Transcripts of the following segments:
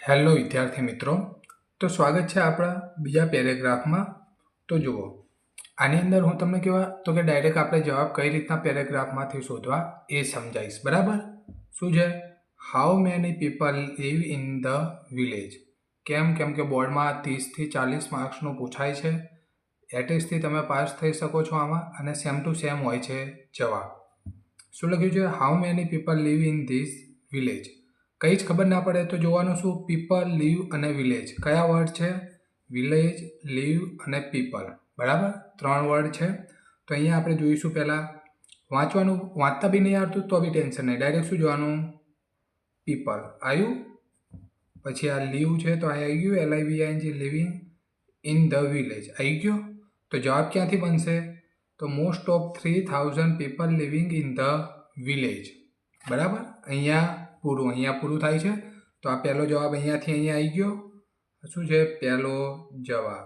Hello વિદ્યાર્થી મિત્રો, તો સ્વાગત છે આપણા બીજા પેરેગ્રાફમાં. તો જુઓ, આની અંદર હું તમને કહેવા તો કે ડાયરેક્ટ આપણે જવાબ કઈ રીતના પેરેગ્રાફમાંથી શોધવા એ સમજાવીશ. બરાબર? શું છે? How many people live in the village. કેમ કે બોર્ડમાં 30થી 40 માર્ક્સનું પૂછાય છે. એટેસ્ટથી તમે પાસ થઈ શકો છો આમાં, અને સેમ ટુ સેમ હોય છે જવાબ. શું લખ્યું છે? How many people live in this village. કંઈ જ ખબર ના પડે તો જોવાનું શું? પીપલ, લીવ અને વિલેજ. કયા વર્ડ છે? વિલેજ, લીવ અને પીપલ. બરાબર? 3 વર્ડ છે. તો અહીંયા આપણે જોઈશું પહેલાં વાંચવાનું. વાંચતા બી નહીં આવડતું તો બી ટેન્શન નહીં. ડાયરેક્ટ શું જોવાનું? પીપલ આવ્યું. પછી આ લીવ છે તો અહીં આવી ગયું, LIVING, living in the village આવી ગયો. તો જવાબ ક્યાંથી બનશે? તો most of 3000 people living in the village. બરાબર? અહીંયા પૂરું થાય છે. તો આ પહેલો જવાબ અહીંયાથી અહીંયા આવી ગયો. શું છે? પહેલો જવાબ.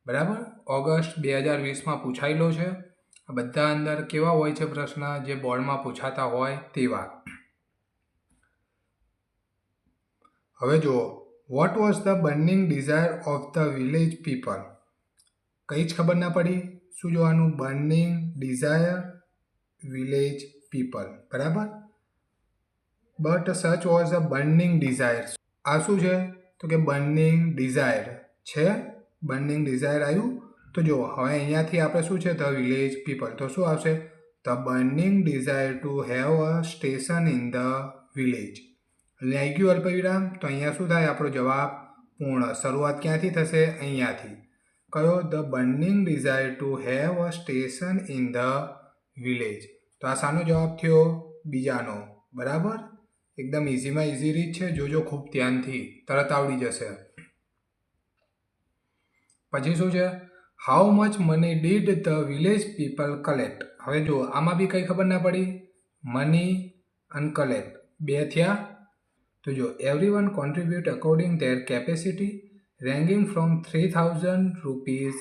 બરાબર? ઓગસ્ટ 2020માં પૂછાયેલો છે. આ બધા અંદર કેવા હોય છે પ્રશ્ન? જે બોર્ડમાં પૂછાતા હોય તેવા. હવે જુઓ, what was the burning desire of the village people. કંઈ જ ખબર ના પડી. શું જોવાનું? Burning desire village people. બરાબર? But such was a burning desire. આ શું છે? તો કે બર્નિંગ ડિઝાયર છે. બર્નિંગ ડિઝાયર આવ્યું. તો જુઓ, હવે અહીંયાથી આપણે શું છે? The village people. તો શું આવશે? The burning desire to have a station in the village. એટલે આવી ગયું અલ્પવિરામ. તો અહીંયા શું થાય? આપણો જવાબ પૂર્ણ. શરૂઆત ક્યાંથી થશે? અહીંયાથી. કયો? The burning desire to have a station in the village. તો આ શાનો જવાબ થયો? બીજાનો. બરાબર? એકદમ ઇઝીમાં ઇઝી રીત છે. જોજો ખૂબ ધ્યાનથી, તરત આવડી જશે. પછી શું છે? How much money did the village people collect. હવે જુઓ, આમાં બી કંઈ ખબર ના પડી. મની અને કલેક્ટ બે થયા. તો જો, everyone contribute according their capacity ranging from 3000 rupees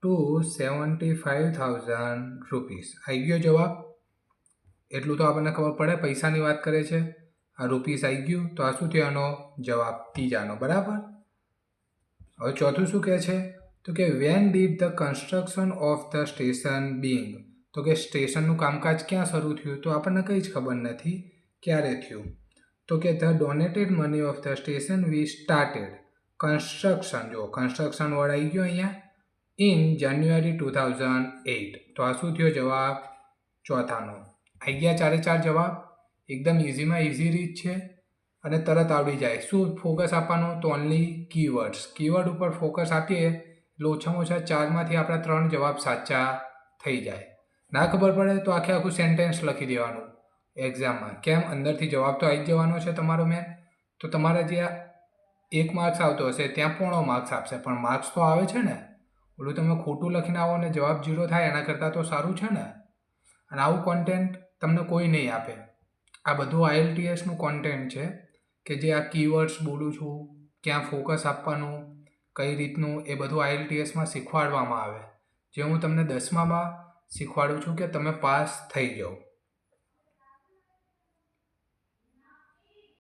to 75,000 rupees. આવી ગયો જવાબ. એટલું તો આપણને ખબર પડે. પૈસાની વાત કરે છે. આ રૂપીસ આવી ગયું. તો આ શું થયો? આનો જવાબ ત્રીજાનો. બરાબર? હવે ચોથું શું કહે છે? તો કે when did the construction of the station being. તો કે સ્ટેશનનું કામકાજ ક્યાં શરૂ થયું? તો આપણને કંઈ જ ખબર નથી ક્યારે થયું. તો કે the donated money of the station we started construction. જો, કન્સ્ટ્રક્શન વર્ડ આવી ગયો અહીંયા. ઇન જાન્યુઆરી 2008. તો આ શું થયો? જવાબ ચોથાનો. આવી ગયા 4 જવાબ. એકદમ ઇઝીમાં ઇઝી રીત છે અને તરત આવડી જાય. શું ફોકસ આપવાનું? તો ઓનલી કીવર્ડ્સ. કીવર્ડ ઉપર ફોકસ આપીએ એટલે ઓછામાં ઓછા 4માંથી આપણા 3 જવાબ સાચા થઈ જાય. ના ખબર પડે તો આખું સેન્ટેન્સ લખી દેવાનું એક્ઝામમાં. કેમ? અંદરથી જવાબ તો આવી જ જવાનો છે તમારો મેન. તો તમારે જે 1 માર્ક્સ આવતો હશે ત્યાં પોણો માર્ક્સ આપશે, પણ માર્ક્સ તો આવે છે ને. ઓલું તમે ખોટું લખીને આવો અને જવાબ 0 થાય એના કરતાં તો સારું છે ને. અને આવું કોન્ટેન્ટ તમને કોઈ નહીં આપે. આ બધું IELTSનું કોન્ટેન્ટ છે કે જે આ કીવર્ડ્સ બોલું છું, ક્યાં ફોકસ આપવાનું, કઈ રીતનું, એ બધું IELTSમાં શીખવાડવામાં આવે. જે હું તમને 10મામાં શીખવાડું છું કે તમે પાસ થઈ જાઓ.